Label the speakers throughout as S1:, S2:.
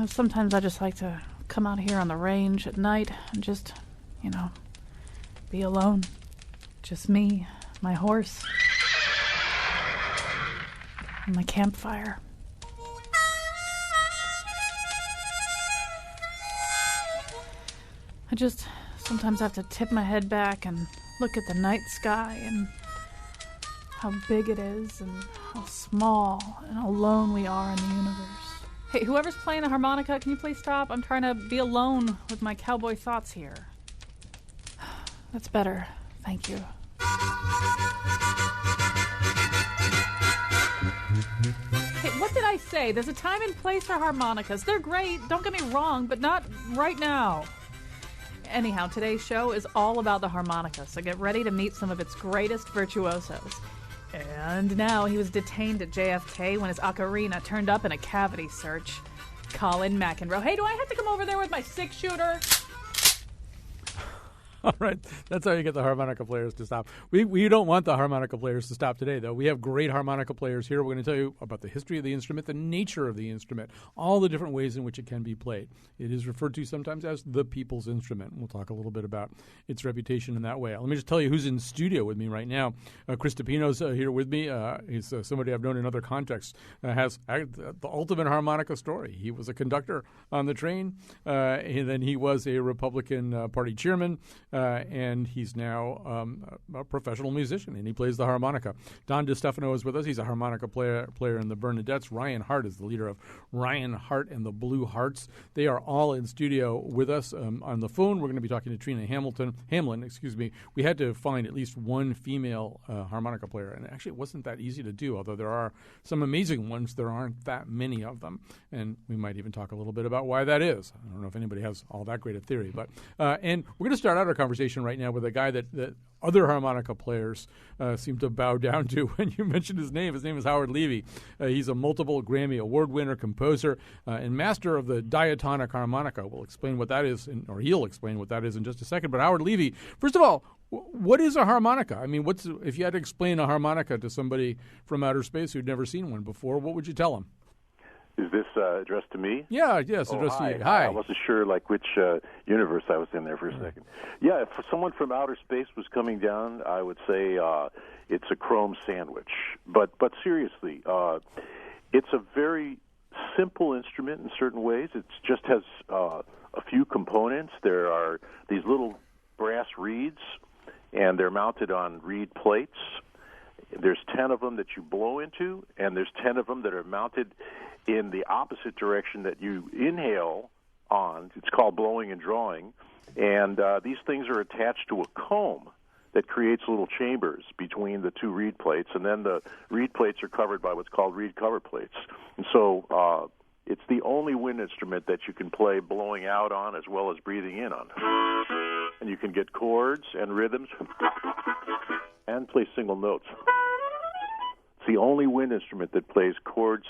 S1: Sometimes I just like to come out here on the range at night and just, be alone. Just me, my horse, and my campfire. I just sometimes have to tip my head back and look at the night sky and how big it is and how small and alone we are in the universe. Hey, whoever's playing the harmonica, can you please stop? I'm trying to be alone with my cowboy thoughts here. That's better. Thank you. Hey, what did I say? There's a time and place for harmonicas. They're great, don't get me wrong, but not right now. Anyhow, today's show is all about the harmonica, so get ready to meet some of its greatest virtuosos. And now he was detained at JFK when his ocarina turned up in a cavity search. Colin McEnroe. Hey, do I have to come over there with my 6-shooter?
S2: All right, that's how you get the harmonica players to stop. We don't want the harmonica players to stop today, though. We have great harmonica players here. We're going to tell you about the history of the instrument, the nature of the instrument, all the different ways in which it can be played. It is referred to sometimes as the people's instrument. We'll talk a little bit about its reputation in that way. Let me just tell you who's in studio with me right now. Chris DePino's here with me. He's somebody I've known in other contexts. Has the ultimate harmonica story. He was a conductor on the train, and then he was a Republican Party chairman. And he's now a professional musician, and he plays the harmonica. Don DeStefano is with us. He's a harmonica player in the Bernadettes. Ryan Hart is the leader of Ryan Hart and the Blue Hearts. They are all in studio with us on the phone. We're going to be talking to Trina Hamlin. We had to find at least one female harmonica player, and actually it wasn't that easy to do, although there are some amazing ones. There aren't that many of them, and we might even talk a little bit about why that is. I don't know if anybody has all that great a theory, but and we're going to start out our conversation right now with a guy that other harmonica players seem to bow down to when you mention his name. His name is Howard Levy. He's a multiple Grammy Award winner, composer, and master of the diatonic harmonica. We'll explain what that is, or he'll explain what that is in just a second. But Howard Levy, first of all, what is a harmonica? I mean, if you had to explain a harmonica to somebody from outer space who'd never seen one before, what would you tell them?
S3: Is this addressed to me?
S2: Yeah, yes, addressed to you. Hi.
S3: I wasn't sure which universe I was in there for a second. Yeah, if someone from outer space was coming down, I would say it's a chrome sandwich. But seriously, it's a very simple instrument in certain ways. It just has a few components. There are these little brass reeds, and they're mounted on reed plates. There's 10 of them that you blow into, and there's 10 of them that are mounted in the opposite direction that you inhale on. It's called blowing and drawing. And these things are attached to a comb that creates little chambers between the two reed plates, and then the reed plates are covered by what's called reed cover plates. And so it's the only wind instrument that you can play blowing out on as well as breathing in on. And you can get chords and rhythms and play single notes. It's the only wind instrument that plays chords,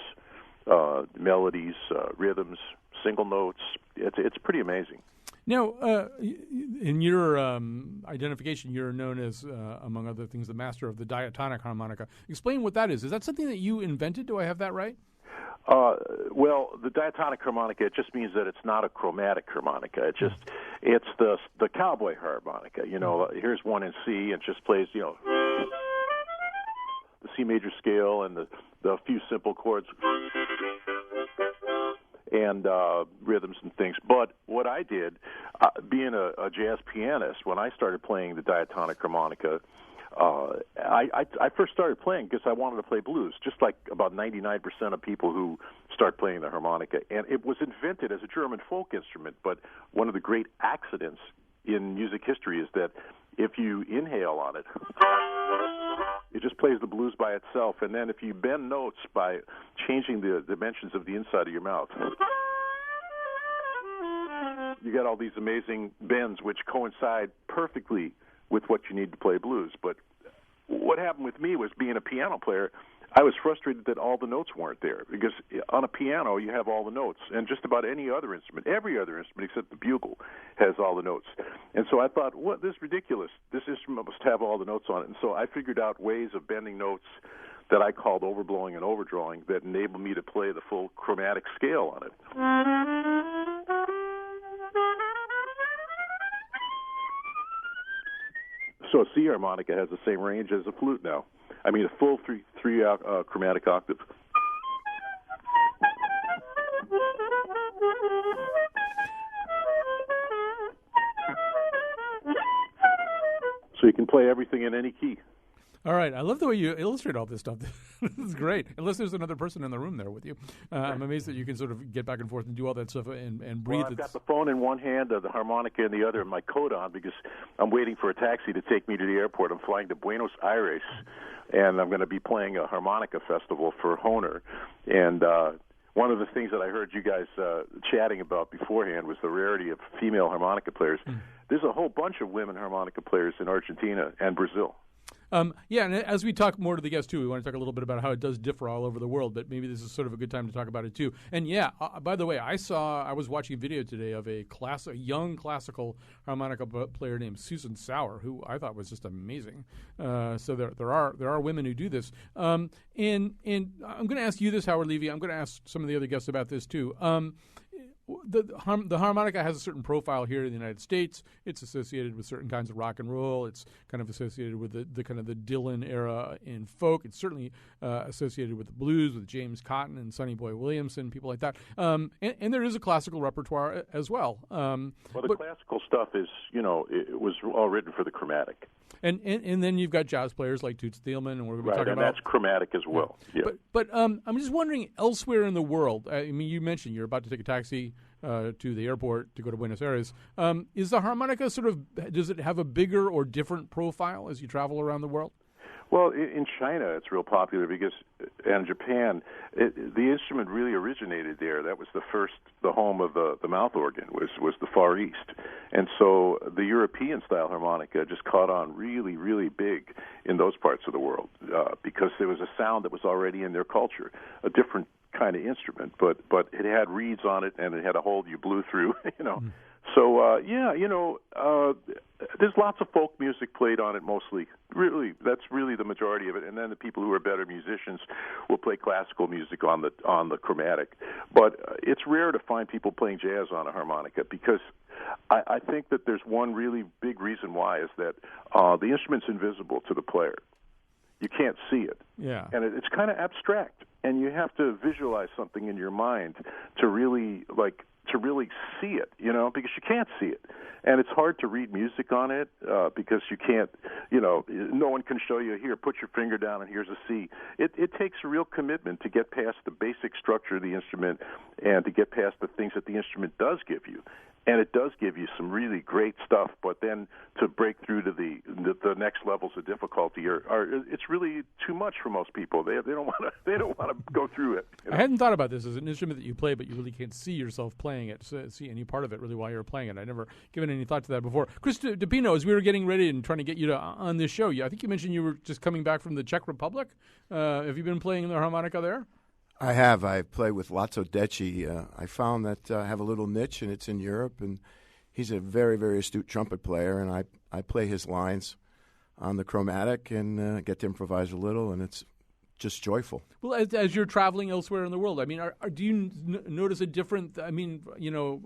S3: melodies, rhythms, single notes. It's pretty amazing.
S2: Now, in your identification, you're known as, among other things, the master of the diatonic harmonica. Explain what that is. Is that something that you invented? Do I have that right?
S3: Well, the diatonic harmonica, it just means that it's not a chromatic harmonica. It's the cowboy harmonica. Here's one in C, and just plays, the C major scale and the few simple chords and rhythms and things. But what I did, being a jazz pianist, when I started playing the diatonic harmonica, I first started playing because I wanted to play blues, just like about 99% of people who start playing the harmonica. And it was invented as a German folk instrument, but one of the great accidents in music history is that if you inhale on it, it just plays the blues by itself. And then if you bend notes by changing the dimensions of the inside of your mouth, you get all these amazing bends which coincide perfectly with what you need to play blues. But what happened with me was, being a piano player, I was frustrated that all the notes weren't there, because on a piano you have all the notes, and just about any other instrument, every other instrument except the bugle, has all the notes. And so I thought, this is ridiculous. This instrument must have all the notes on it. And so I figured out ways of bending notes that I called overblowing and overdrawing that enabled me to play the full chromatic scale on it. So a C harmonica has the same range as a flute now. I mean, a full three chromatic octave. So you can play everything in any key.
S2: All right. I love the way you illustrate all this stuff. This is great. Unless there's another person in the room there with you. I'm amazed that you can sort of get back and forth and do all that stuff and breathe.
S3: Well, I've got the phone in one hand, the harmonica in the other, and my coat on because I'm waiting for a taxi to take me to the airport. I'm flying to Buenos Aires, and I'm going to be playing a harmonica festival for Hohner. And one of the things that I heard you guys chatting about beforehand was the rarity of female harmonica players. There's a whole bunch of women harmonica players in Argentina and Brazil.
S2: Yeah, and as we talk more to the guests, too, we want to talk a little bit about how it does differ all over the world, but maybe this is sort of a good time to talk about it, too. And, yeah, by the way, I was watching a video today of a young classical harmonica player named Susan Sauer, who I thought was just amazing. So there are women who do this. And I'm going to ask you this, Howard Levy. I'm going to ask some of the other guests about this, too. The harmonica has a certain profile here in the United States. It's associated with certain kinds of rock and roll. It's kind of associated with the kind of the Dylan era in folk. It's certainly associated with the blues, with James Cotton and Sonny Boy Williamson, people like that. And there is a classical repertoire as well.
S3: Well, the classical stuff is, it was all written for the chromatic.
S2: And then you've got jazz players like Toots Thielemans, and we're going to be talking about.
S3: Right, and that's chromatic as well. Yeah.
S2: But I'm just wondering, elsewhere in the world, I mean, you mentioned you're about to take a taxi to the airport to go to Buenos Aires. Is the harmonica does it have a bigger or different profile as you travel around the world?
S3: Well, in China, it's real popular and Japan, the instrument really originated there. That was the home of the mouth organ was the Far East. And so the European-style harmonica just caught on really, really big in those parts of the world because there was a sound that was already in their culture, a different kind of instrument, but it had reeds on it and it had a hole you blew through, So, there's lots of folk music played on it mostly. Really, that's really the majority of it. And then the people who are better musicians will play classical music on the chromatic. But it's rare to find people playing jazz on a harmonica because I think that there's one really big reason why is that the instrument's invisible to the player. You can't see it.
S2: Yeah.
S3: And it's kind of abstract. And you have to visualize something in your mind to really see it, because you can't see it. And it's hard to read music on it because you can't, no one can show you, here, put your finger down and here's a C. It takes a real commitment to get past the basic structure of the instrument and to get past the things that the instrument does give you. And it does give you some really great stuff, but then to break through to the next levels of difficulty it's really too much for most people. They don't want to go through it.
S2: I hadn't thought about this as an instrument that you play, but you really can't see yourself playing it, see any part of it really while you're playing it. I'd never given any thought to that before. Chris DePino, as we were getting ready and trying to get you on this show, I think you mentioned you were just coming back from the Czech Republic. Have you been playing the harmonica there?
S4: I have. I play with László Decsi. I found that I have a little niche, and it's in Europe, and he's a very, very astute trumpet player, and I play his lines on the chromatic and get to improvise a little, and it's just joyful.
S2: Well, as you're traveling elsewhere in the world, I mean, do you notice a different? I mean,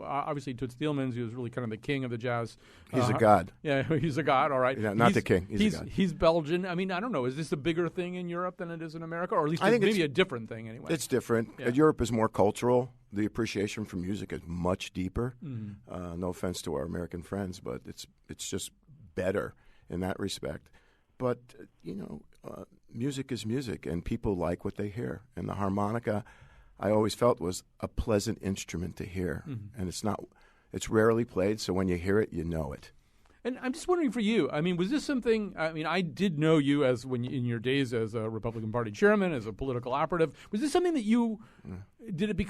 S2: obviously Toots Thielemans, he was really kind of the king of the jazz.
S4: He's a god.
S2: Yeah, he's a god. All right,
S4: not the king. He's a god.
S2: He's Belgian. I mean, I don't know. Is this a bigger thing in Europe than it is in America, or at least maybe a different thing anyway?
S4: It's different.
S2: Yeah.
S4: Europe is more cultural. The appreciation for music is much deeper. Mm-hmm. No offense to our American friends, but it's just better in that respect. But music is music, and people like what they hear. And the harmonica, I always felt, was a pleasant instrument to hear. Mm-hmm. And it's rarely played, so when you hear it, you know it.
S2: And I'm just wondering for you, I mean, was this something, I did know you in your days as a Republican Party chairman, as a political operative. Was this something that you,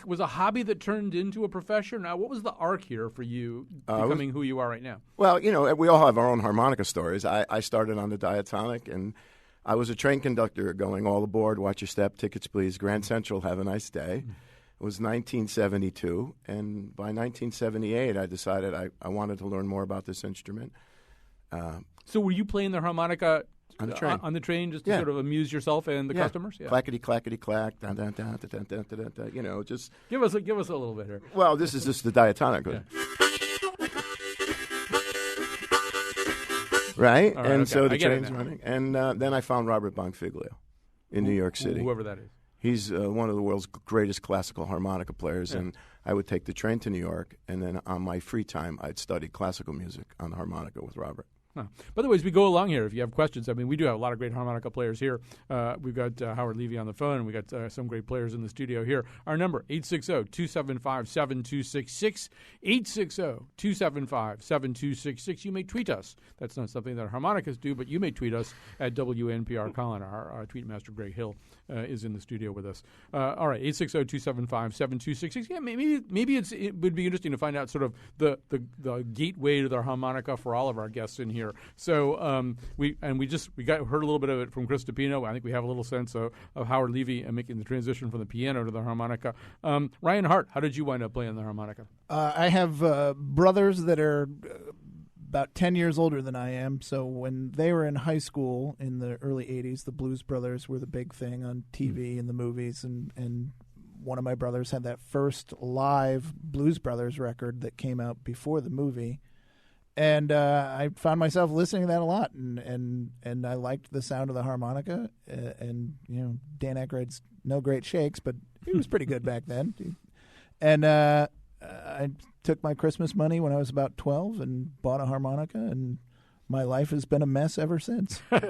S2: was a hobby that turned into a profession? Now, what was the arc here for you becoming who you are right now?
S4: Well, we all have our own harmonica stories. I started on the diatonic, and I was a train conductor going all aboard, watch your step, tickets please, Grand Central, have a nice day. It was 1972, and by 1978, I decided I wanted to learn more about this instrument.
S2: So were you playing the harmonica
S4: On the train.
S2: On the train, just to sort of amuse yourself and the customers? Yeah.
S4: Clackety, clackety, clack. Dun, dun, dun, dun, dun, dun, dun, dun, just...
S2: Give us a little bit here.
S4: Well, this is just the diatonic.
S2: Yeah.
S4: Right?
S2: All right,
S4: and
S2: okay.
S4: so the
S2: I get it
S4: train's
S2: now.
S4: running. And then I found Robert Bonfiglio in New York City.
S2: Whoever that is.
S4: He's one of the world's greatest classical harmonica players,
S2: Yeah.
S4: and I would take the train to New York, and then on my free time, I'd study classical music on the harmonica with Robert.
S2: Huh. By the way, as we go along here, if you have questions, I mean, we do have a lot of great harmonica players here. We've got Howard Levy on the phone, and we've got some great players in the studio here. Our number, 860-275-7266, 860-275-7266. You may tweet us. That's not something that harmonicas do, but you may tweet us at WNPR Colin. Our tweet master, Greg Hill, is in the studio with us. All right, 860-275-7266. Yeah, maybe it would be interesting to find out sort of the gateway to the harmonica for all of our guests in here. So we heard a little bit of it from Chris DePino. I think we have a little sense of Howard Levy and making the transition from the piano to the harmonica. Ryan Hart, how did you wind up playing the harmonica?
S5: I have brothers that are about 10 years older than I am. So when they were in high school in the early 80s, the Blues Brothers were the big thing on TV and the movies. And one of my brothers had that first live Blues Brothers record that came out before the movie. And I found myself listening to that a lot, and I liked the sound of the harmonica. And Dan Aykroyd's no great shakes, but he was pretty good back then. And I took my Christmas money when I was about 12 and bought a harmonica, and my life has been a mess ever since.
S2: And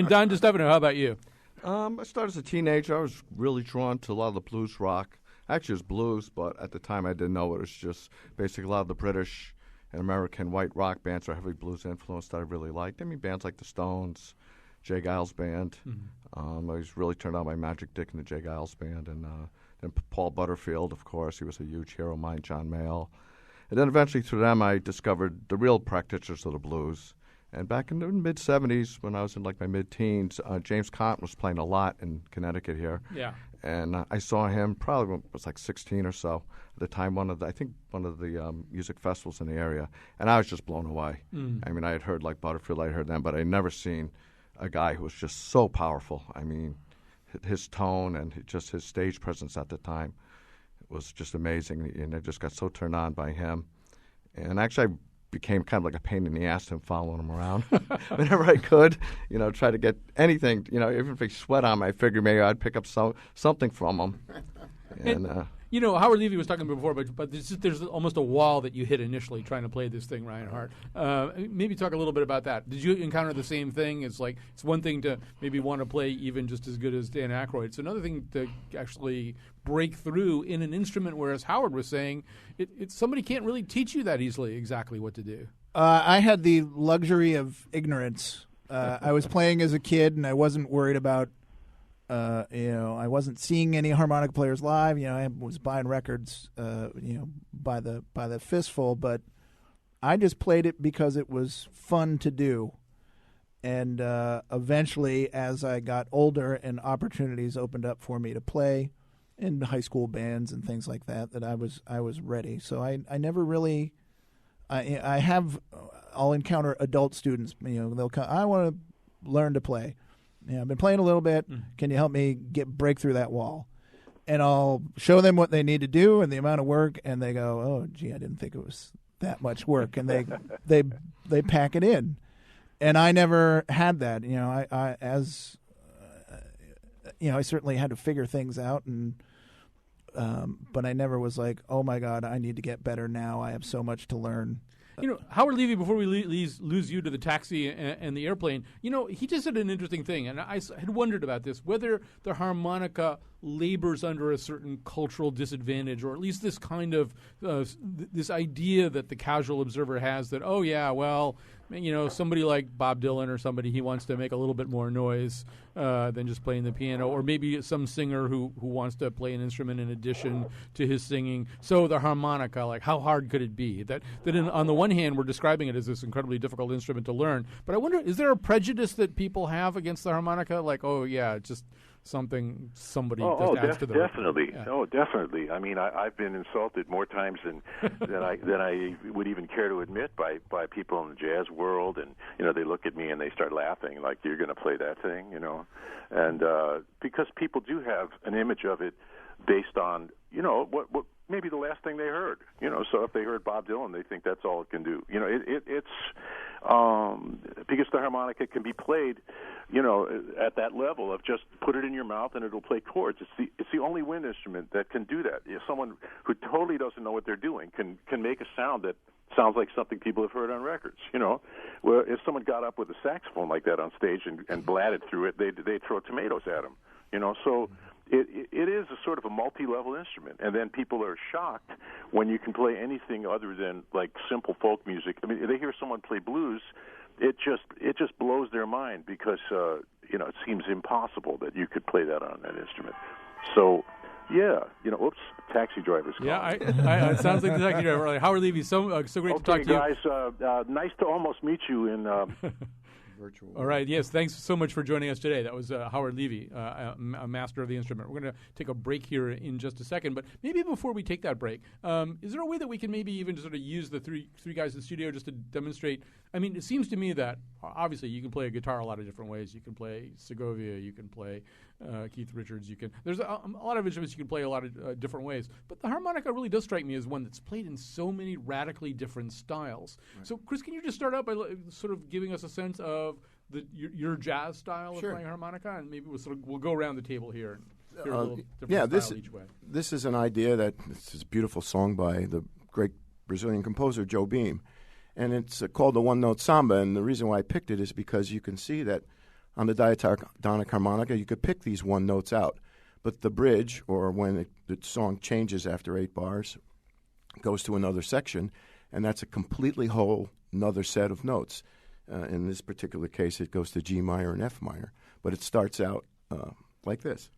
S2: Don DeStefano, how about you?
S6: I started as a teenager. I was really drawn to a lot of the blues rock. Actually, it was blues, but at the time I didn't know it. It was just basically a lot of the British and American white rock bands are heavily blues influenced that I really liked. I mean, bands like the Stones, Jay Giles Band. Mm-hmm. I was really turned on by Magic Dick and the Jay Giles Band. And then Paul Butterfield, of course. He was a huge hero of mine, John Mayall. And then eventually through them I discovered the real practitioners of the blues. And back in the mid-'70s, when I was in like my mid-teens, James Conant was playing a lot in Connecticut here.
S2: Yeah.
S6: And I saw him probably when I was like 16 or so at the time, one of the music festivals in the area. And I was just blown away. I mean, I had heard like Butterfield, I had heard them, but I had never seen a guy who was just so powerful. I mean, his tone and just his stage presence at the time was just amazing. And I just got so turned on by him. And actually, I became kind of like a pain in the ass to him, following him around whenever I could, try to get anything, even if he sweat on me, I figured maybe I'd pick up something from him. And
S2: Howard Levy was talking before, but there's almost a wall that you hit initially trying to play this thing, Ryan Hart. Maybe talk a little bit about that. Did you encounter the same thing? It's like it's one thing to maybe want to play even just as good as Dan Aykroyd. It's another thing to actually break through in an instrument, whereas Howard was saying somebody can't really teach you that easily exactly what to do.
S5: I had the luxury of ignorance. I was playing as a kid, and I wasn't worried about I wasn't seeing any harmonica players live. I was buying records, by the fistful, but I just played it because it was fun to do. And eventually, as I got older and opportunities opened up for me to play in high school bands and things like that, I was ready. So I never really. I'll encounter adult students. They'll come. I want to learn to play. I've been playing a little bit. Can you help me break through that wall? And I'll show them what they need to do and the amount of work, and they go, "Oh, gee, I didn't think it was that much work." And they pack it in. And I never had that. I certainly had to figure things out, but I never was like, "Oh my God, I need to get better now. I have so much to learn."
S2: Howard Levy, before we lose you to the taxi and the airplane, he just said an interesting thing, and I had wondered about this, whether the harmonica labors under a certain cultural disadvantage, or at least this kind of this idea that the casual observer has that, oh yeah, well, somebody like Bob Dylan or somebody, he wants to make a little bit more noise than just playing the piano, or maybe some singer who wants to play an instrument in addition to his singing. So the harmonica, like, how hard could it be? On the one hand, we're describing it as this incredibly difficult instrument to learn, but I wonder, is there a prejudice that people have against the harmonica? Like, oh yeah, just something somebody just adds to the
S3: definitely.
S2: Yeah.
S3: Oh, definitely. I mean, I've been insulted more times than I would even care to admit by people in the jazz world, and they look at me and they start laughing like, you're going to play that thing, and because people do have an image of it based on what maybe the last thing they heard, so if they heard Bob Dylan, they think that's all it can do. It's because the harmonica can be played, at that level of just put it in your mouth and it'll play chords. It's the only wind instrument that can do that. If someone who totally doesn't know what they're doing can make a sound that sounds like something people have heard on records, Well, if someone got up with a saxophone like that on stage and blatted through it, they'd throw tomatoes at them, So it is a sort of a multi-level instrument, and then people are shocked when you can play anything other than like simple folk music. I mean, they hear someone play blues, it just blows their mind because it seems impossible that you could play that on that instrument. So, yeah, oops, taxi driver's calling.
S2: Yeah, it sounds like the taxi driver. Howard Levy, so great to talk to you.
S3: Okay, guys, nice to almost meet you in.
S4: Virtual.
S2: All right. Yes. Thanks so much for joining us today. That was Howard Levy, a master of the instrument. We're going to take a break here in just a second, but maybe before we take that break, is there a way that we can maybe even sort of use the three guys in the studio just to demonstrate? I mean, it seems to me that obviously you can play a guitar a lot of different ways. You can play Segovia. You can play Keith Richards. There's a lot of instruments you can play a lot of different ways. But the harmonica really does strike me as one that's played in so many radically different styles. Right. So, Chris, can you just start out by sort of giving us a sense of your jazz style of playing harmonica, and maybe we'll go around the table here and hear a little different style each way.
S4: This is an idea this is a beautiful song by the great Brazilian composer Joe Beam, and it's called the One-Note Samba. And the reason why I picked it is because you can see that on the diatonic harmonica you could pick these one notes out, but the bridge, or when the song changes after 8 bars, goes to another section, and that's a completely whole another set of notes. In this particular case, it goes to G minor and F minor, but it starts out like this.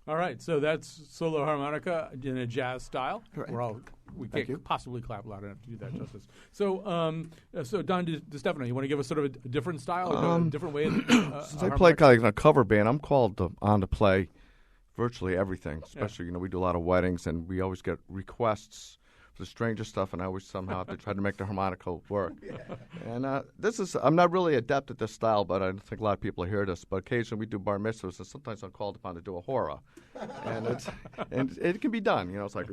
S2: All right, so that's solo harmonica in a jazz style.
S4: Right.
S2: We can't possibly clap loud enough to do that justice. So, Don DeStefano, you want to give us sort of a different style, a different way?
S6: Since I play kind of in a cover band, I'm called on to play virtually everything. Especially, we do a lot of weddings, and we always get requests for the strangest stuff, and I always somehow have to try to make the harmonica work. And I'm not really adept at this style, but I don't think a lot of people hear this. But occasionally we do bar mitzvahs, and sometimes I'm called upon to do a hora, and it can be done. It's like.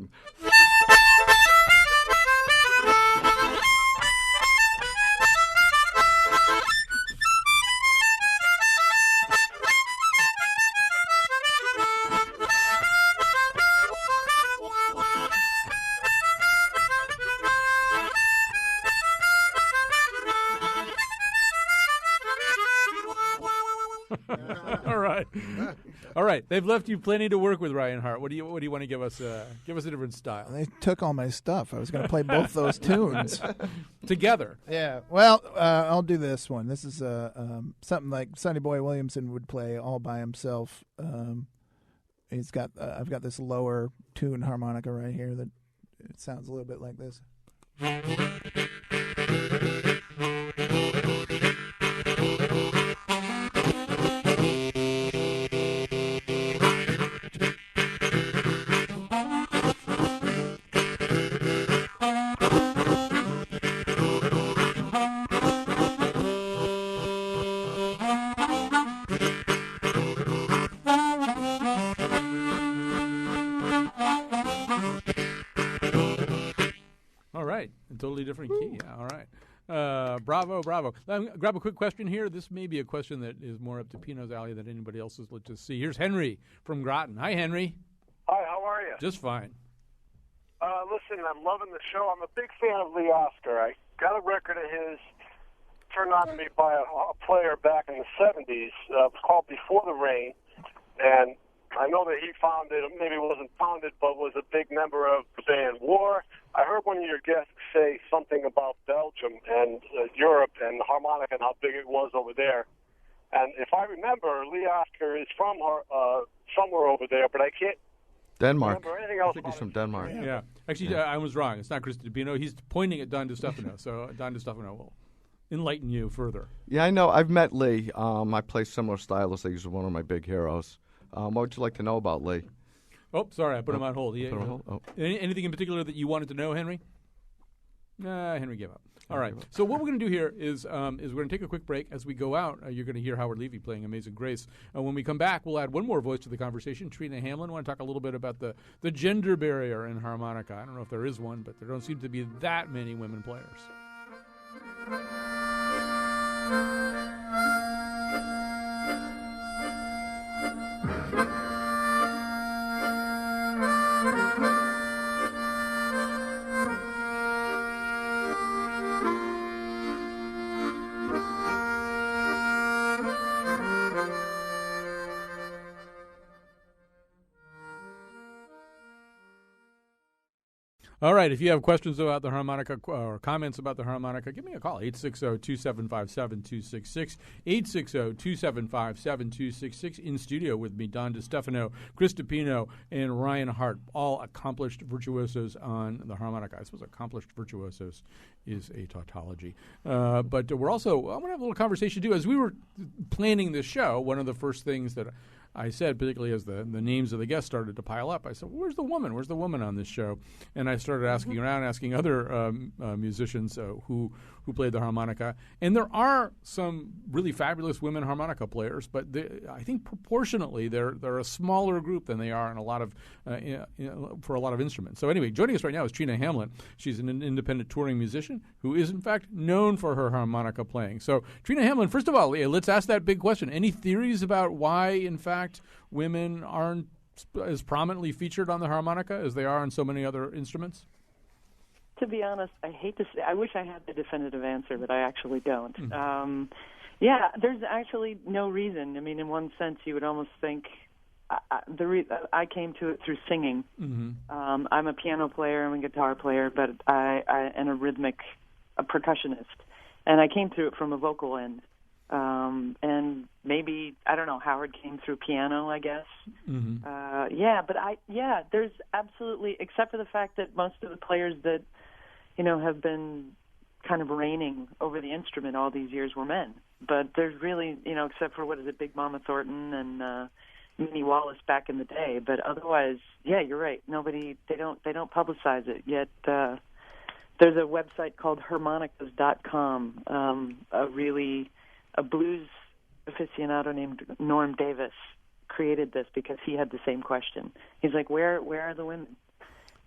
S2: All right. They've left you plenty to work with, Ryan Hart. What do you want to give us? Give us a different style.
S5: They took all my stuff. I was going to play both those tunes
S2: together.
S5: Yeah. Well, I'll do this one. This is something like Sonny Boy Williamson would play all by himself. I've got this lower tune harmonica right here that it sounds a little bit like this.
S2: Totally different key. Yeah, all right. Bravo. Grab a quick question here. This may be a question that is more up to Pino's alley than anybody else's. Let's just see. Here's Henry from Groton. Hi, Henry.
S7: Hi, how are you?
S2: Just fine.
S7: Listen, I'm loving the show. I'm a big fan of Lee Oskar. I got a record of his turned on to me by a player back in the 70s. It was called Before the Rain. And I know that he founded, maybe wasn't founded, but was a big member of the band War. I heard one of your guests say something about Belgium and Europe and the harmonica and how big it was over there. And if I remember, Lee Oskar is from somewhere over there, but I can't
S6: Denmark.
S7: remember anything else.
S6: I think he's from Denmark.
S2: Yeah. Actually, I was wrong. It's not Chris DePino. He's pointing at Don DeStefano, so Don DeStefano will enlighten you further.
S6: Yeah, I know. I've met Lee. I play similar style as he's one of my big heroes. What would you like to know about Lee?
S2: Oh, sorry, I put him on hold.
S6: Put him on hold? Oh.
S2: Anything in particular that you wanted to know, Henry? Henry gave up. All right. So what we're going to do here is we're going to take a quick break. As we go out, you're going to hear Howard Levy playing Amazing Grace. When we come back, we'll add one more voice to the conversation. Trina Hamlin. I want to talk a little bit about the gender barrier in harmonica. I don't know if there is one, but there don't seem to be that many women players. All right, if you have questions about the harmonica or comments about the harmonica, give me a call, 860-275-7266, 860-275-7266. In studio with me, Don DeStefano, Chris DePino, and Ryan Hart, all accomplished virtuosos on the harmonica. I suppose accomplished virtuosos is a tautology. But we're also, I want to have a little conversation, too. As we were planning this show, one of the first things that I said, particularly as the names of the guests started to pile up, I said, well, where's the woman? Where's the woman on this show? And I started asking around, asking other musicians who played the harmonica. And there are some really fabulous women harmonica players, but I think proportionately they're a smaller group than they are in a lot of for a lot of instruments. So anyway, joining us right now is Trina Hamlin. She's an independent touring musician who is, in fact, known for her harmonica playing. So Trina Hamlin, first of all, let's ask that big question. Any theories about why, in fact, women aren't as prominently featured on the harmonica as they are on so many other instruments?
S8: To be honest, I hate to say, I wish I had the definitive answer, but I actually don't.
S2: Mm-hmm.
S8: There's actually no reason. I mean, in one sense, you would almost think I came to it through singing.
S2: Mm-hmm.
S8: I'm a piano player, I'm a guitar player, but I am a percussionist, and I came through it from a vocal end. And maybe, I don't know, Howard came through piano, I guess.
S2: Mm-hmm.
S8: There's absolutely, except for the fact that most of the players that, have been kind of reigning over the instrument all these years were men. But there's really, except for, Big Mama Thornton and Minnie Wallace back in the day. But otherwise, yeah, you're right. They don't publicize it. Yet there's a website called harmonicas.com, a blues aficionado named Norm Davis created this because he had the same question. He's like, where are the women?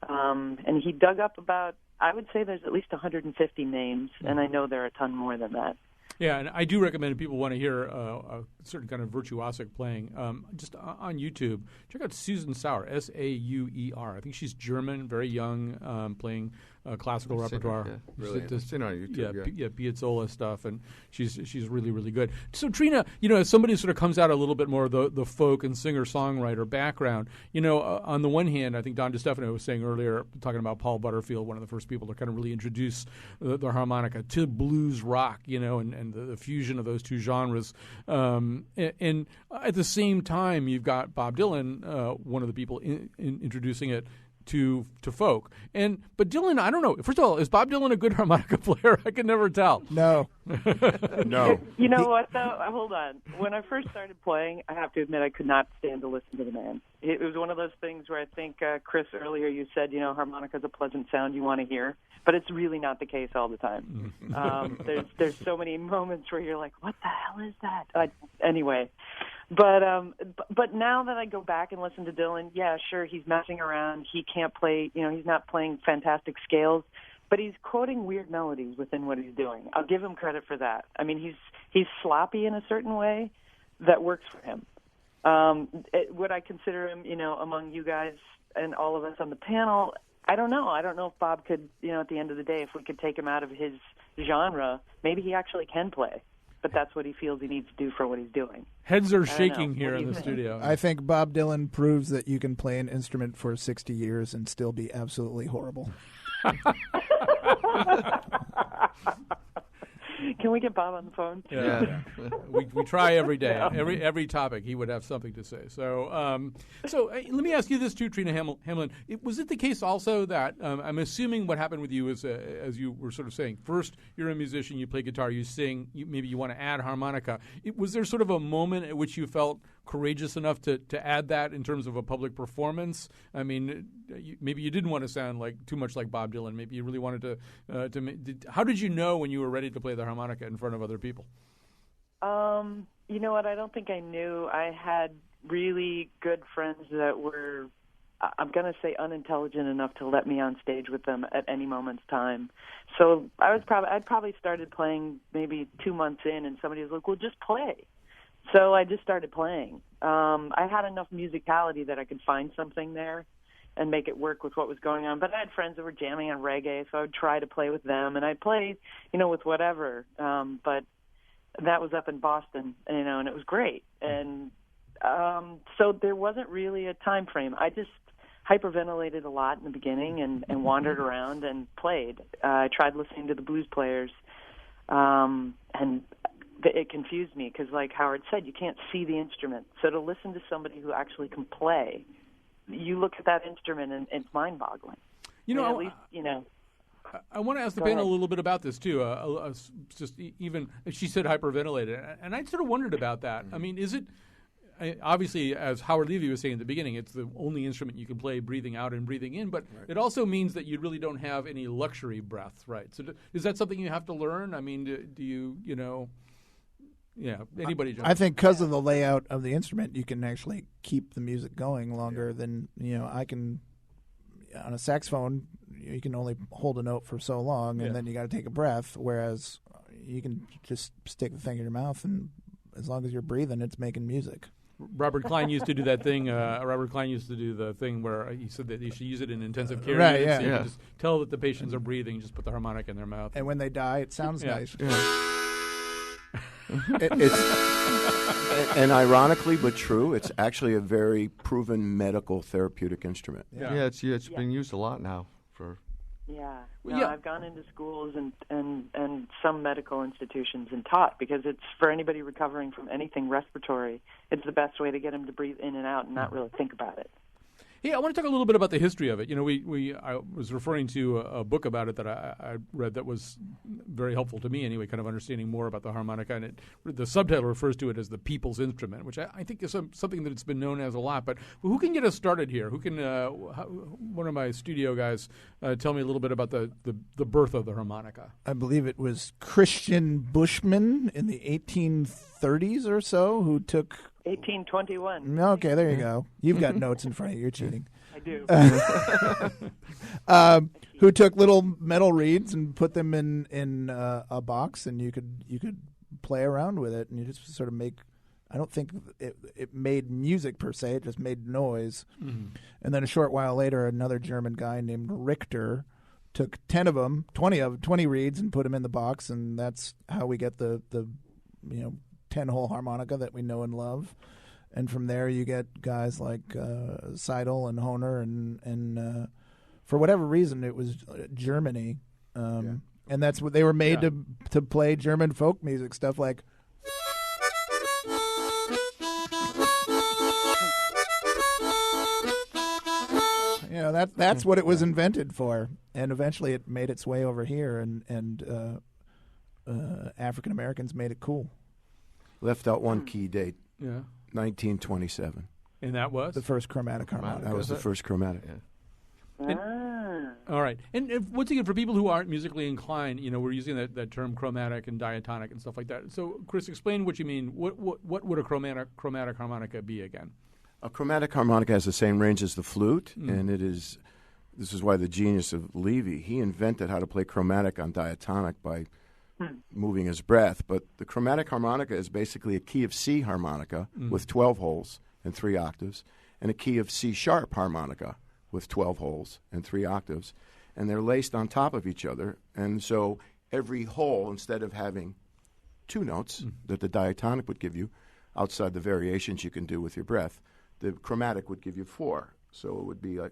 S8: And he dug up about, I would say there's at least 150 names, and I know there are a ton more than that.
S2: Yeah, and I do recommend if people want to hear a certain kind of virtuosic playing, just on YouTube, check out Susan Sauer, Sauer. I think she's German, very young, playing classical repertoire.
S6: Yeah, really. I've seen her on YouTube.
S2: Yeah, Piazzolla stuff, and she's really, really good. So Trina, as somebody who sort of comes out a little bit more of the folk and singer-songwriter background, on the one hand, I think Don DeStefano was saying earlier, talking about Paul Butterfield, one of the first people to kind of really introduce the harmonica to blues rock, and the fusion of those two genres. And at the same time, you've got Bob Dylan, one of the people in introducing it to folk. But Dylan, I don't know. First of all, is Bob Dylan a good harmonica player? I can never tell.
S5: No.
S4: No.
S8: You know what, though? Hold on. When I first started playing, I have to admit I could not stand to listen to the man. It was one of those things where I think, Chris, earlier you said, harmonica's a pleasant sound you want to hear. But it's really not the case all the time. There's so many moments where you're like, what the hell is that? Anyway. But now that I go back and listen to Dylan, yeah, sure, he's messing around. He can't play, he's not playing fantastic scales, but he's quoting weird melodies within what he's doing. I'll give him credit for that. I mean, he's sloppy in a certain way that works for him. Would I consider him, among you guys and all of us on the panel? I don't know. I don't know if Bob could, at the end of the day, if we could take him out of his genre, maybe he actually can play. But that's what he feels he needs to do for what he's doing.
S2: Heads are shaking here in the
S8: think?
S2: studio.
S5: I think Bob Dylan proves that you can play an instrument for 60 years and still be absolutely horrible.
S8: Can we get Bob on the phone?
S2: Yeah. we try every day. Every topic he would have something to say. So let me ask you this too, Trina Hamlin. Was it the case also that I'm assuming what happened with you is, as you were sort of saying, first you're a musician, you play guitar, you sing, maybe you want to add harmonica. Was there sort of a moment at which you felt courageous enough to add that in terms of a public performance? I mean, maybe you didn't want to sound too much like Bob Dylan. Maybe you really wanted to. How did you know when you were ready to play the harmonica in front of other people?
S8: You know what? I don't think I knew. I had really good friends that were, I'm going to say, unintelligent enough to let me on stage with them at any moment's time. So I'd probably started playing maybe 2 months in, and somebody was like, "Well, just play." So I just started playing. I had enough musicality that I could find something there and make it work with what was going on. But I had friends that were jamming on reggae, so I would try to play with them, and I'd play, with whatever. But that was up in Boston, and it was great. And so there wasn't really a time frame. I just hyperventilated a lot in the beginning and wandered around and played. I tried listening to the blues players, and it confused me because, like Howard said, you can't see the instrument. So to listen to somebody who actually can play, you look at that instrument and it's mind-boggling. At least,
S2: I want to ask the panel a little bit about this too. Even she said hyperventilated, and I sort of wondered about that. I mean, is it obviously, as Howard Levy was saying at the beginning, it's the only instrument you can play breathing out and breathing in, but it also means that you really don't have any luxury breath, right? So is that something you have to learn? I mean, do you, Yeah, anybody.
S5: I think because of the layout of the instrument, you can actually keep the music going longer than I can. On a saxophone, you can only hold a note for so long, and then you got to take a breath. Whereas you can just stick the thing in your mouth, and as long as you're breathing, it's making music.
S2: Robert Klein used to do that thing. Robert Klein used to do the thing where he said that you should use it in intensive care.
S5: Right,
S2: units. So you can just tell that the patients are breathing. Just put the harmonica in their mouth.
S5: And when they die, it sounds nice.
S4: And ironically but true, it's actually a very proven medical therapeutic instrument.
S6: It's being used a lot now for.
S8: I've gone into schools and some medical institutions and taught, because it's for anybody recovering from anything respiratory. It's the best way to get them to breathe in and out and not really think about it.
S2: Yeah, I want to talk a little bit about the history of it. I was referring to a book about it that I read that was very helpful to me anyway, kind of understanding more about the harmonica. And the subtitle refers to it as the people's instrument, which I think is something that it's been known as a lot. But who can get us started here? Who can? One of my studio guys tell me a little bit about the birth of the harmonica.
S5: I believe it was Christian Bushman in the 1830s or so who took.
S8: 1821.
S5: Okay, there you go. You've got notes in front of you. You're cheating.
S8: I do.
S5: Who took little metal reeds and put them in a box, and you could play around with it, and you just sort of make. I don't think it made music per se. It just made noise. Mm-hmm. And then a short while later, another German guy named Richter took 20 reeds, and put them in the box, and that's how we get the 10-hole harmonica that we know and love. And from there you get guys like Seidel and Hohner and for whatever reason it was Germany. And that's what they were made to play German folk music, stuff like that's what it was invented for. And eventually it made its way over here, and African Americans made it cool.
S4: Left out one key date. 1927.
S2: And that was?
S5: The first chromatic harmonica.
S4: That was the first chromatic.
S2: All right. And once again, for people who aren't musically inclined, we're using that term chromatic and diatonic and stuff like that. So, Chris, explain what you mean. What would a chromatic harmonica be again?
S4: A chromatic harmonica has the same range as the flute, and this is why the genius of Levy, he invented how to play chromatic on diatonic by moving his breath. But the chromatic harmonica is basically a key of C harmonica with 12 holes, and 3 octaves, and a key of C-sharp harmonica with 12 holes and 3 octaves, and they're laced on top of each other. And so every hole, instead of having 2 notes that the diatonic would give you, outside the variations you can do with your breath, the chromatic would give you 4. So it would be like,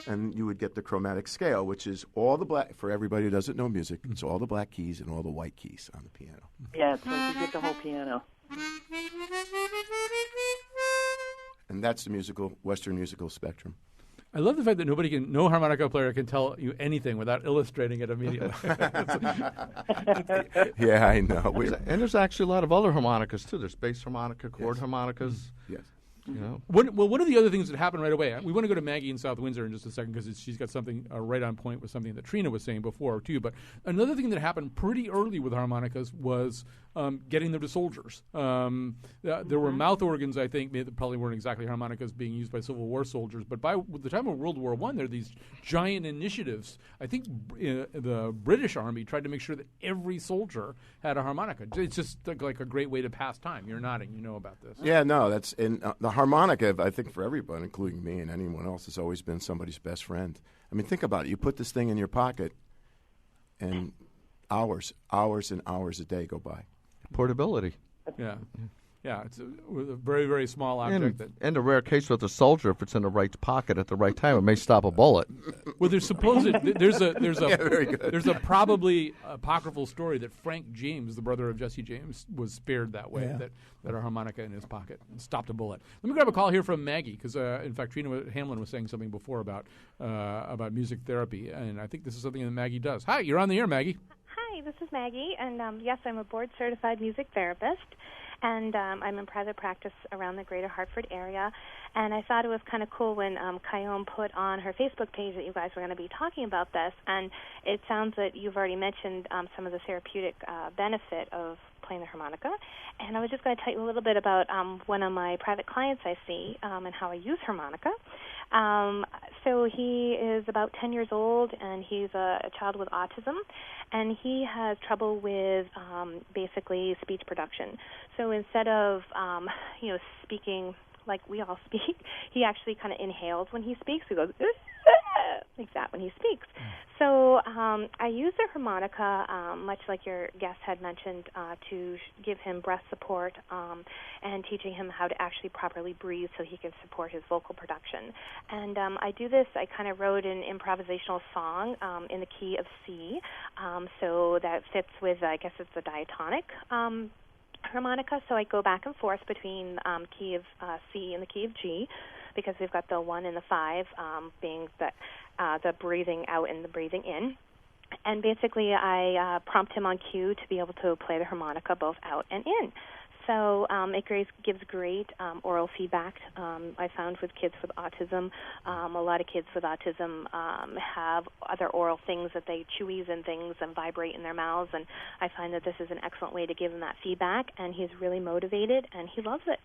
S4: and you would get the chromatic scale, which is all the black, for everybody who doesn't know music, it's all the black keys and all the white keys on the piano.
S8: Yeah, it's like you get the whole piano.
S4: And that's the Western musical spectrum.
S2: I love the fact that no harmonica player can tell you anything without illustrating it immediately.
S4: Yeah, I know.
S6: And there's actually a lot of other harmonicas, too. There's bass harmonica, chord harmonicas.
S4: Yes.
S6: You know.
S2: One of the other things that happened right away, we want to go to Maggie in South Windsor in just a second because she's got something right on point with something that Trina was saying before, too. But another thing that happened pretty early with harmonicas was getting them to soldiers. There were mouth organs, I think, that probably weren't exactly harmonicas being used by Civil War soldiers. But by the time of World War I, there are these giant initiatives. I think the British Army tried to make sure that every soldier had a harmonica. It's just like a great way to pass time. You're nodding. You know about this.
S4: Yeah, no, that's in the harmonica, I think for everyone, including me and anyone else, has always been somebody's best friend. I mean, think about it. You put this thing in your pocket, and hours and hours a day go by.
S6: Portability.
S2: Yeah. Yeah, it's a very, very small object.
S6: And a rare case with a soldier, if it's in the right pocket at the right time, it may stop a bullet.
S2: Well, there's a probably apocryphal story that Frank James, the brother of Jesse James, was spared that way, that a harmonica in his pocket and stopped a bullet. Let me grab a call here from Maggie, because in fact, Trina Hamlin was saying something before about music therapy, and I think this is something that Maggie does. Hi, you're on the air, Maggie.
S9: Hi, this is Maggie, and yes, I'm a board-certified music therapist, and I'm in private practice around the greater Hartford area, and I thought it was kind of cool when Kyone put on her Facebook page that you guys were going to be talking about this, and it sounds that you've already mentioned some of the therapeutic benefit of playing the harmonica, and I was just going to tell you a little bit about one of my private clients I see and how I use harmonica. So he is about 10 years old, and he's a child with autism, and he has trouble with basically speech production. So instead of, speaking like we all speak, he actually kind of inhales when he speaks. He goes like that when he speaks. So I use the harmonica, much like your guest had mentioned, to give him breath support and teaching him how to actually properly breathe so he can support his vocal production. And I do this, I kind of wrote an improvisational song in the key of C, so that fits with, I guess it's the diatonic harmonica, so I go back and forth between key of C and the key of G, because we've got the 1 and the 5 being the breathing out and the breathing in. And basically I prompt him on cue to be able to play the harmonica both out and in. So it gives great oral feedback. I found with kids with autism, a lot of kids with autism have other oral things that they chewies and things and vibrate in their mouths, and I find that this is an excellent way to give him that feedback, and he's really motivated, and he loves it.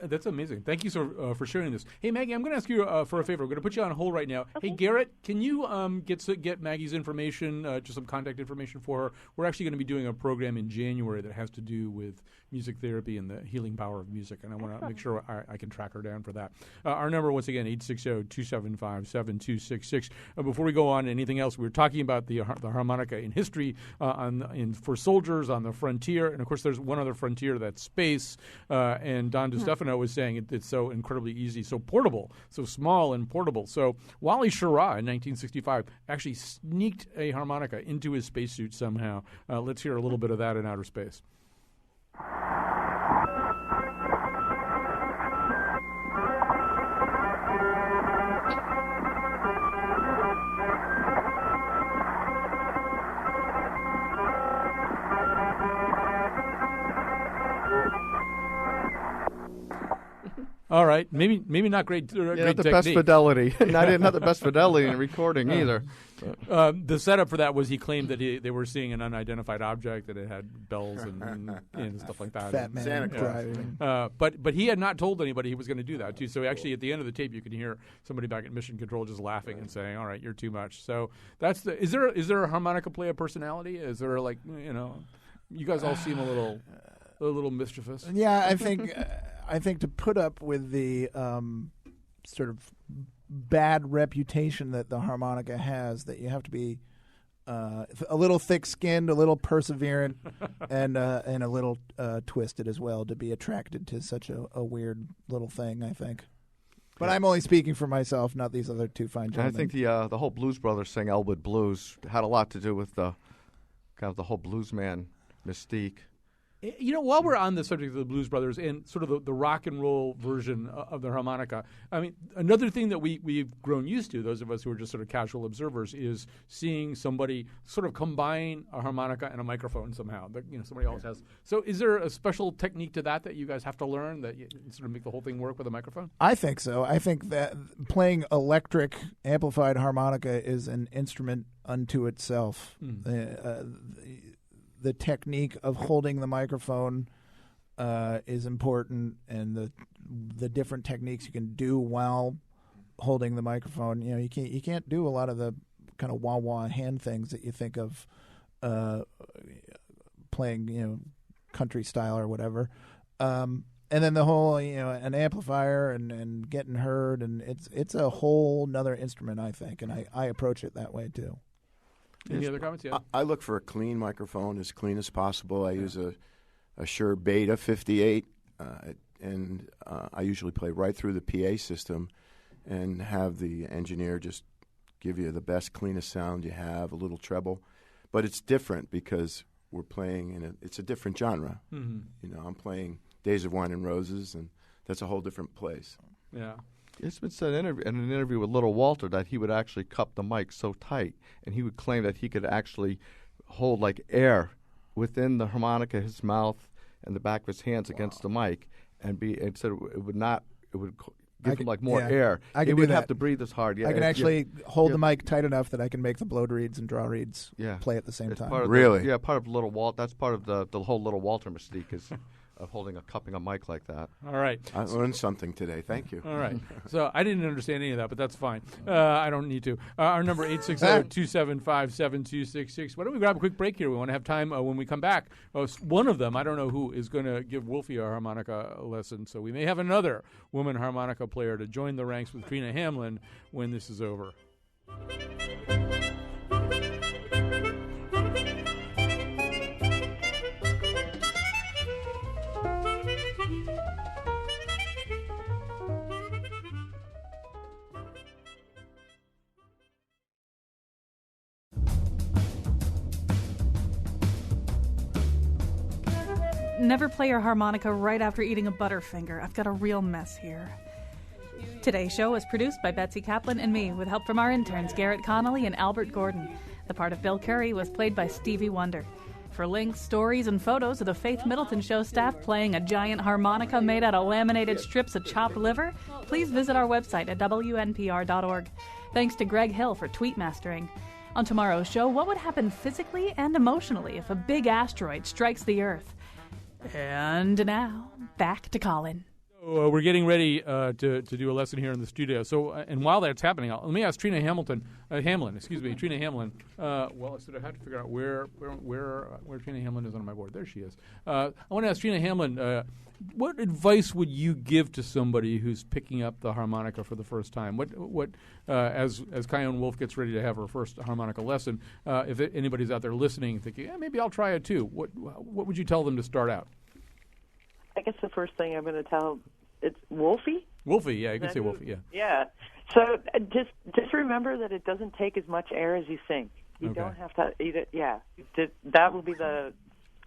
S2: That's amazing. Thank you for sharing this. Hey, Maggie, I'm going to ask you for a favor. I'm going to put you on hold right now.
S9: Okay.
S2: Hey, Garrett, can you get Maggie's information, just some contact information for her? We're actually going to be doing a program in January that has to do with music therapy and the healing power of music, and I want to make sure I can track her down for that. Our number, once again, 860-275-7266. Before we go on to anything else, we were talking about the harmonica in history for soldiers on the frontier, and of course there's one other frontier, that's space, and Don DeStefano was saying it's so incredibly easy, so portable, so small and portable. So Wally Schirra in 1965 actually sneaked a harmonica into his spacesuit somehow. Let's hear a little bit of that in outer space. All right, maybe not great.
S6: Not
S2: great
S6: the best
S2: technique.
S6: fidelity. not the best fidelity in recording either.
S2: The setup for that was he claimed that they were seeing an unidentified object, that it had bells and stuff like that.
S5: Fat man
S4: Santa
S5: driving.
S2: But he had not told anybody he was going to do that too. So actually, at the end of the tape, you can hear somebody back at Mission Control just laughing and saying, "All right, you're too much." So that's is there a harmonica player personality? Is there you guys all seem a little little mischievous.
S5: Yeah, I think to put up with the sort of bad reputation that the harmonica has, that you have to be a little thick-skinned, a little perseverant, and a little twisted as well to be attracted to such a weird little thing, I think. But I'm only speaking for myself, not these other two fine gentlemen.
S6: And I think the whole Blues Brothers thing, Elwood Blues, had a lot to do with the kind of the whole bluesman mystique.
S2: While we're on the subject of the Blues Brothers and sort of the rock and roll version of the harmonica, I mean, another thing that we've grown used to, those of us who are just sort of casual observers, is seeing somebody sort of combine a harmonica and a microphone somehow. That somebody else has. So, is there a special technique to that you guys have to learn that you sort of make the whole thing work with a microphone?
S5: I think so. I think that playing electric amplified harmonica is an instrument unto itself. The technique of holding the microphone is important, and the different techniques you can do while holding the microphone. You can't do a lot of the kind of wah-wah hand things that you think of playing, country style or whatever. And then the whole, an amplifier and getting heard, and it's a whole nother instrument, I think, and I approach it that way too.
S2: Any other comments? Yeah.
S4: I look for a clean microphone, as clean as possible. I use a Shure Beta 58, and I usually play right through the PA system and have the engineer just give you the best, cleanest sound you have, a little treble. But it's different because we're playing it's a different genre. Mm-hmm. I'm playing Days of Wine and Roses, and that's a whole different place.
S2: Yeah.
S6: It's been said in an interview with Little Walter that he would actually cup the mic so tight, and he would claim that he could actually hold like air within the harmonica, his mouth, and the back of his hands against the mic, and said it would give him like more air.
S5: I
S6: would have to breathe as hard. Yeah,
S5: I can actually hold the mic tight enough that I can make the blowed reeds and draw reeds play at the same time.
S4: Really?
S6: Part of Little Walter. That's part of the whole Little Walter mystique is of cupping a mic like that.
S2: All right.
S4: I learned something today. Thank you.
S2: All right. So I didn't understand any of that, but that's fine. I don't need to. Our number 860-275-7266. Why don't we grab a quick break here? We want to have time when we come back. One of them, I don't know who, is going to give Wolfie a harmonica lesson, so we may have another woman harmonica player to join the ranks with Trina Hamlin when this is over.
S1: Never play your harmonica right after eating a Butterfinger. I've got a real mess here. Today's show is produced by Betsy Kaplan and me, with help from our interns Garrett Connolly and Albert Gordon. The part of Bill Curry was played by Stevie Wonder. For links, stories, and photos of the Faith Middleton Show staff playing a giant harmonica made out of laminated strips of chopped liver, please visit our website at WNPR.org. Thanks to Greg Hill for tweet mastering. On tomorrow's show, what would happen physically and emotionally if a big asteroid strikes the Earth? And now, back to Colin.
S2: We're getting ready to do a lesson here in the studio. So, and while that's happening, let me ask Trina Hamlin. Trina Hamlin. Well, I sort of had to figure out where Trina Hamlin is on my board. There she is. I want to ask Trina Hamlin, what advice would you give to somebody who's picking up the harmonica for the first time? What as Kyone Wolf gets ready to have her first harmonica lesson, if anybody's out there listening, thinking, maybe I'll try it too. What would you tell them to start out?
S8: I guess the first thing I'm going to tell, it's Wolfie?
S2: Wolfie, yeah, you can say Wolfie, yeah.
S8: Yeah. So just remember that it doesn't take as much air as you think. You don't have to eat it. Yeah. That will be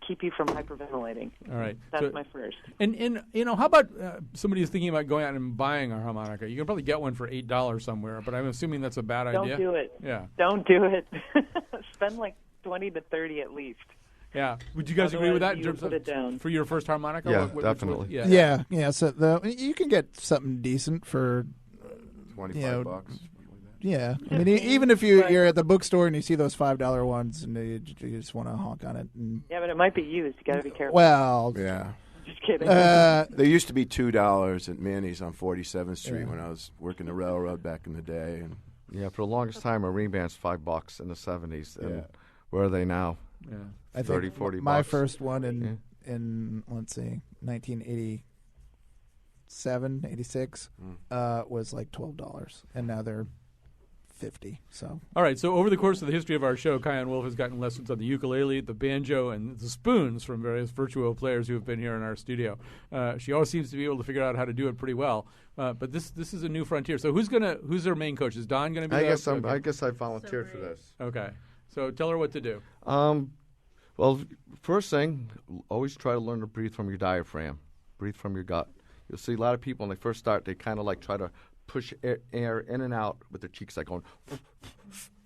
S8: keep you from hyperventilating.
S2: All right.
S8: That's my first.
S2: And how about somebody who's thinking about going out and buying a harmonica? You can probably get one for $8 somewhere, but I'm assuming that's a bad idea.
S8: Don't do it.
S2: Yeah.
S8: Don't do it. Spend like $20 to $30 at least.
S2: Yeah. Would you guys agree with that?
S8: You put it down.
S2: For your first harmonica?
S6: Yeah, definitely.
S5: Yeah. So you can get something decent for
S4: $25.
S5: Yeah, I mean, even if you're at the bookstore and you see those $5 ones and you just want to honk on it.
S8: Yeah, but it might be used. You got to be careful.
S5: Well,
S4: yeah.
S8: Just kidding.
S4: There used to be $2 at Manny's on 47th Street when I was working the railroad back in the day. And
S6: yeah, for the longest time, marine band's $5 in the 70s. And where are they now?
S2: Yeah,
S5: I
S6: 30,
S5: think
S6: 40
S5: my
S6: bucks.
S5: first one in, let's see, 1987, 86, was like $12, and now they're $50. So
S2: all right. So over the course of the history of our show, Kion Wolf has gotten lessons on the ukulele, the banjo, and the spoons from various virtuo players who have been here in our studio. She always seems to be able to figure out how to do it pretty well. But this is a new frontier. So who's our main coach? Is Don going to be?
S6: I guess I volunteered for this.
S2: Okay. So tell her what to do.
S6: Well, first thing, always try to learn to breathe from your diaphragm. Breathe from your gut. You'll see a lot of people when they first start, they kind of like try to push air in and out with their cheeks, like going.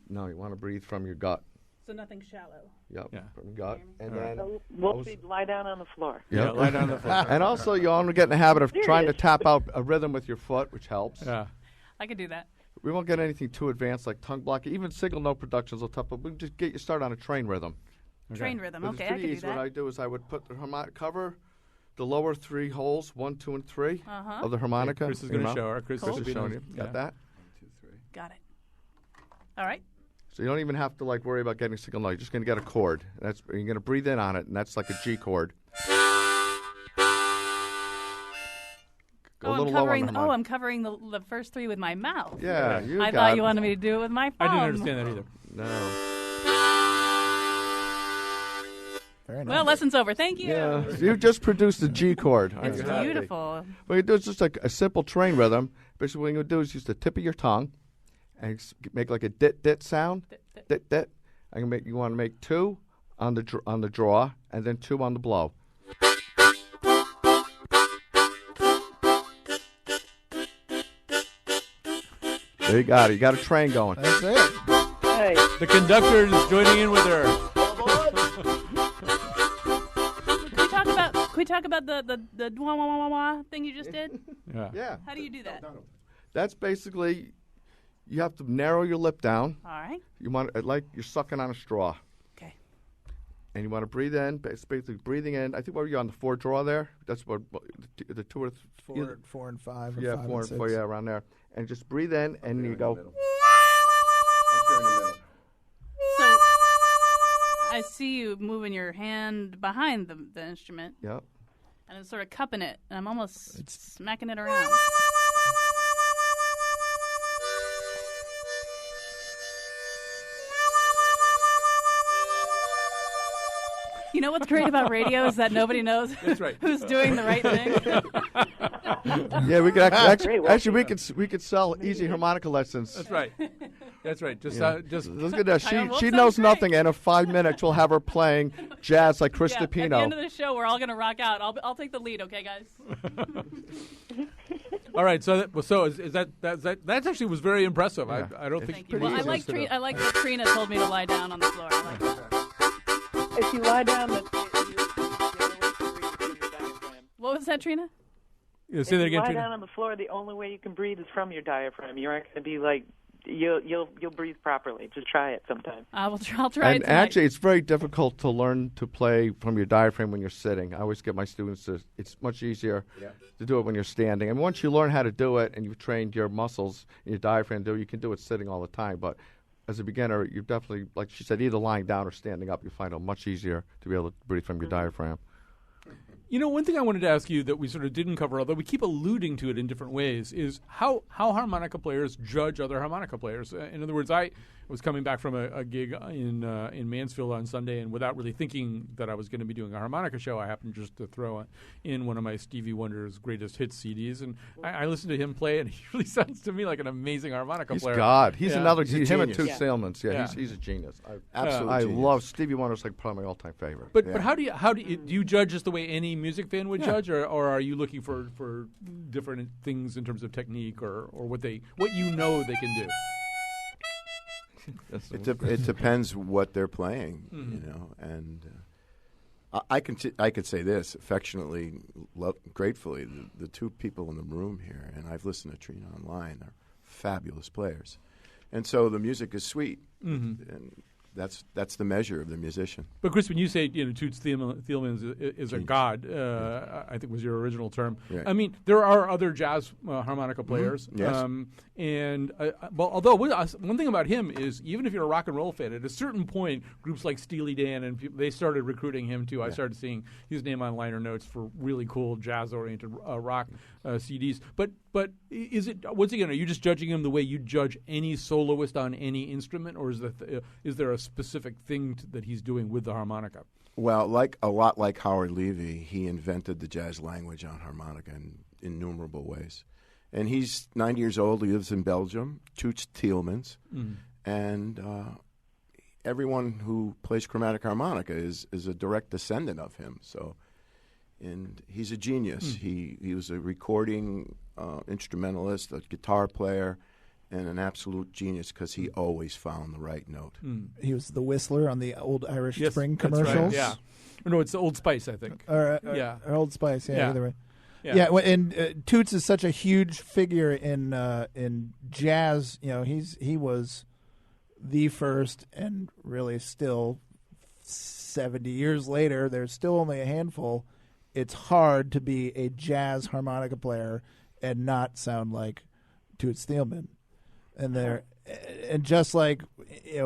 S6: No, you want to breathe from your gut.
S1: So nothing shallow.
S6: Yep, from your gut. And then
S8: Wolfie, lie down on the floor.
S2: Yeah, lie down on the floor.
S6: And also, you want to get in the habit of trying to tap out a rhythm with your foot, which helps.
S2: Yeah.
S1: I could do that.
S6: We won't get anything too advanced like tongue blocking. Even single note productions will tough, but we'll just get you started on a train rhythm.
S1: Train rhythm.
S6: But
S1: Okay,
S6: it's
S1: I
S6: pretty
S1: could do
S6: easy.
S1: that.
S6: What I do is I would put the harmonica cover the lower 3 holes, 1, 2, and 3 of the harmonica.
S2: Chris is going to show her.
S6: Chris is showing you. Got that?
S4: 1, 2, 3.
S1: Got it. All right.
S6: So you don't even have to like worry about getting a single note. You're just going to get a chord. You're going to breathe in on it, and that's like a G chord.
S1: I'm covering the first 3 with my mouth.
S6: Yeah,
S1: I thought you wanted me to do it with my phone.
S2: I didn't understand that either.
S6: No.
S5: very nice.
S1: Well, lesson's over. Thank you.
S6: Yeah, you just produced the G chord.
S1: It's beautiful.
S6: What you do is just like a simple train rhythm. Basically, what you do is use the tip of your tongue and make like a dit sound. Dit. You want to make 2 on the draw and then 2 on the blow. There you got it. You got a train going.
S5: That's it.
S8: Hey.
S2: The conductor is joining in with her.
S1: Can we talk about the wah wah wah wah thing you just did?
S6: Yeah.
S1: How do you do that?
S6: That's basically, you have to narrow your lip down.
S1: All right.
S6: You want it like you're sucking on a straw.
S1: Okay.
S6: And you want to breathe in. It's basically breathing in. I think what were you on the 4 draw there? That's what the 2 or 3.
S5: 4 and 5. Or
S6: Yeah,
S5: 5
S6: 4
S5: and
S6: and 4.
S5: 6.
S6: Yeah, around there. And just breathe in, and you go.
S1: So I see you moving your hand behind the instrument.
S6: Yep.
S1: And it's sort of cupping it, and I'm almost smacking it around. You know what's great about radio is that nobody knows who's doing the right thing.
S6: Yeah, we could actually we could sell easy harmonica lessons.
S2: That's right. That's right. Just
S6: look at that. She knows nothing, and in 5 minutes we'll have her playing jazz like Chris DePino.
S1: At the end of the show, we're all going to rock out. I'll take the lead, okay, guys?
S2: All right. So that actually was very impressive.
S6: Yeah.
S2: I don't think.
S1: Thank you. Well, I like that Trina told me to lie down on the floor. I like that.
S8: If you lie down, that's
S1: What was that, Trina?
S2: Yeah, say that again,
S8: lie
S2: Trina.
S8: down on the floor, the only way you can breathe is from your diaphragm. You aren't going to be like you'll breathe properly. Just try it sometime.
S1: I'll try it
S6: And
S1: tonight.
S6: actually, it's very difficult to learn to play from your diaphragm when you're sitting. I always get my students to. It's much easier to do it when you're standing. And once you learn how to do it, and you've trained your muscles and your diaphragm to do it, you can do it sitting all the time. But as a beginner, you definitely, like she said, either lying down or standing up. You find it much easier to be able to breathe from your diaphragm.
S2: You know, one thing I wanted to ask you that we sort of didn't cover, although we keep alluding to it in different ways, is how harmonica players judge other harmonica players. In other words, I was coming back from a gig in Mansfield on Sunday, and without really thinking that I was going to be doing a harmonica show, I happened just to throw in one of my Stevie Wonder's greatest hits CDs, and I listened to him play, and he really sounds to me like an amazing harmonica player.
S6: He's God. He's another.
S4: He's
S6: him and
S4: genius.
S6: Two Salmons. Yeah, he's a genius.
S4: Absolutely
S6: I
S4: genius.
S6: love Stevie Wonder's like probably my all-time favorite.
S2: But how do you judge just the way any music fan would judge, or are you looking for different things in terms of technique or what you know they can do?
S4: It depends what they're playing, you know, and I could say this affectionately, gratefully. The 2 people in the room here, and I've listened to Trina online, are fabulous players, and so the music is sweet, and that's the measure of the musician.
S2: But Chris, when you say Toots Thielman is a god, I think was your original term.
S4: Right.
S2: I mean, there are other jazz harmonica players.
S4: Yes.
S2: Although one thing about him is, even if you're a rock and roll fan, at a certain point, groups like Steely Dan and they started recruiting him too. I started seeing his name on liner notes for really cool jazz-oriented rock CDs. But is it, once again, are you just judging him the way you judge any soloist on any instrument, or is there a specific thing that he's doing with the harmonica?
S4: Well, a lot like Howard Levy, he invented the jazz language on harmonica in innumerable ways. And he's 90 years old. He lives in Belgium, Toots Thielmans. And everyone who plays chromatic harmonica is a direct descendant of him. So, and he's a genius. He was a recording instrumentalist, a guitar player, and an absolute genius because he always found the right note.
S5: He was the whistler on the old Irish Spring
S2: that's
S5: commercials.
S2: Right, yeah. No, it's the Old Spice, I think.
S5: Or Old Spice, either way. Yeah, and Toots is such a huge figure in jazz. He was the first, and really still 70 years later, there's still only a handful. It's hard to be a jazz harmonica player and not sound like Toots Thielman. And just like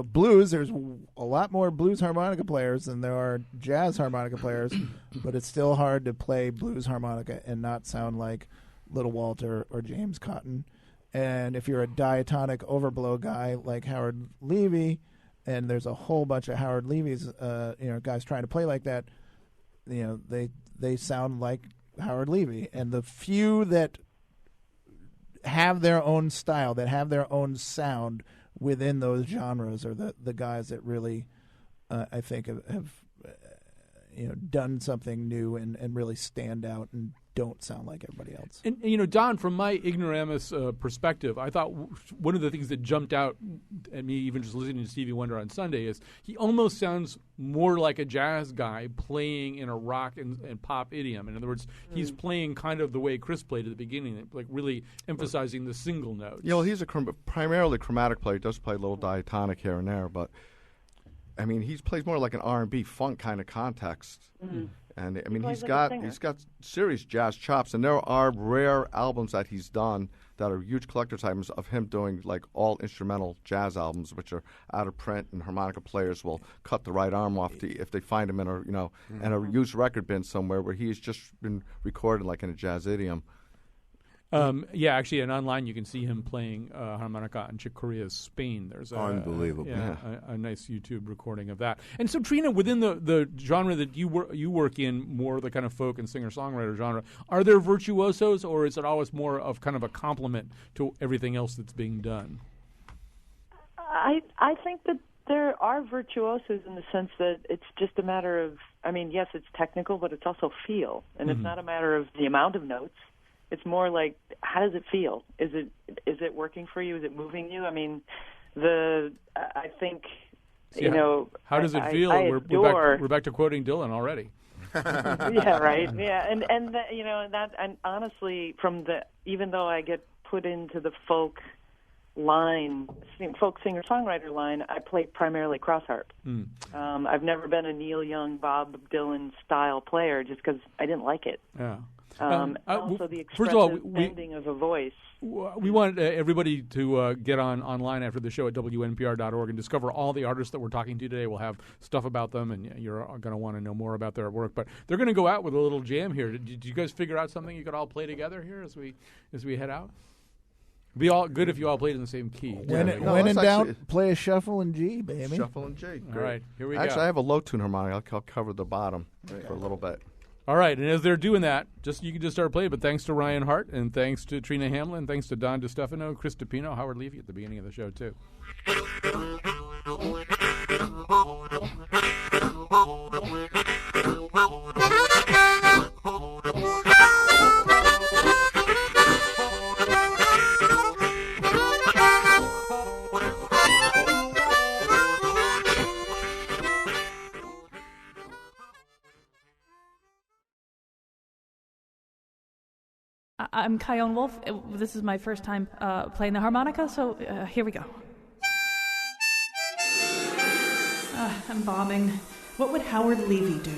S5: blues, there's a lot more blues harmonica players than there are jazz harmonica players, but it's still hard to play blues harmonica and not sound like Little Walter or James Cotton. And if you're a diatonic overblow guy like Howard Levy, and there's a whole bunch of Howard Levy's guys trying to play like that, they sound like Howard Levy. And the few that have their own style, that have their own sound within those genres, are the guys that really, I think, have done something new and really stand out and don't sound like everybody else.
S2: And Don, from my ignoramus perspective, I thought one of the things that jumped out at me, even just listening to Stevie Wonder on Sunday, is he almost sounds more like a jazz guy playing in a rock and pop idiom. In other words, he's playing kind of the way Chris played at the beginning, like really emphasizing the single notes.
S6: Yeah, well, he's a primarily chromatic player. He does play a little diatonic here and there, but I mean, he plays more like an R&B funk kind of context. And I mean, he's got serious jazz chops, and there are rare albums that he's done that are huge collector's items of him doing like all instrumental jazz albums, which are out of print, and harmonica players will cut the right arm off if they find him in a used record bin somewhere where he's just been recorded like in a jazz idiom.
S2: Actually, and online you can see him playing harmonica in Chicuria's Spain. There's
S4: unbelievable.
S2: A nice YouTube recording of that. And so, Trina, within the genre that you work in, more the kind of folk and singer-songwriter genre, are there virtuosos, or is it always more of kind of a complement to everything else that's being done?
S8: I think that there are virtuosos in the sense that it's just a matter of, yes, it's technical, but it's also feel. And it's not a matter of the amount of notes. It's more like, how does it feel? Is it working for you? Is it moving you? I mean, I think,
S2: how does it feel? We're back to quoting Dylan already.
S8: Yeah, right. Yeah, and honestly, even though I get put into the folk singer-songwriter line, I play primarily cross harp. I've never been a Neil Young, Bob Dylan style player just because I didn't like it.
S2: Yeah.
S8: Also the expressive bending of a voice.
S2: We want everybody to get online after the show at WNPR.org and discover all the artists that we're talking to today. We'll have stuff about them, and you're going to want to know more about their work. But they're going to go out with a little jam here. Did you guys figure out something you could all play together here as we head out? It'd be all good if you all played in the same key.
S5: When in doubt, play a shuffle in G, baby.
S6: Shuffle in G.
S2: Great. All right, here we go.
S6: Actually, I have a low tune harmonica. I'll cover the bottom for a little bit.
S2: All right, and as they're doing that, you can just start playing. But thanks to Ryan Hart, and thanks to Trina Hamlin, thanks to Don DeStefano, Chris DePino, Howard Levy at the beginning of the show, too.
S1: I'm Kyone Wolf. This is my first time playing the harmonica, so here we go. Embalming. What would Howard Levy do?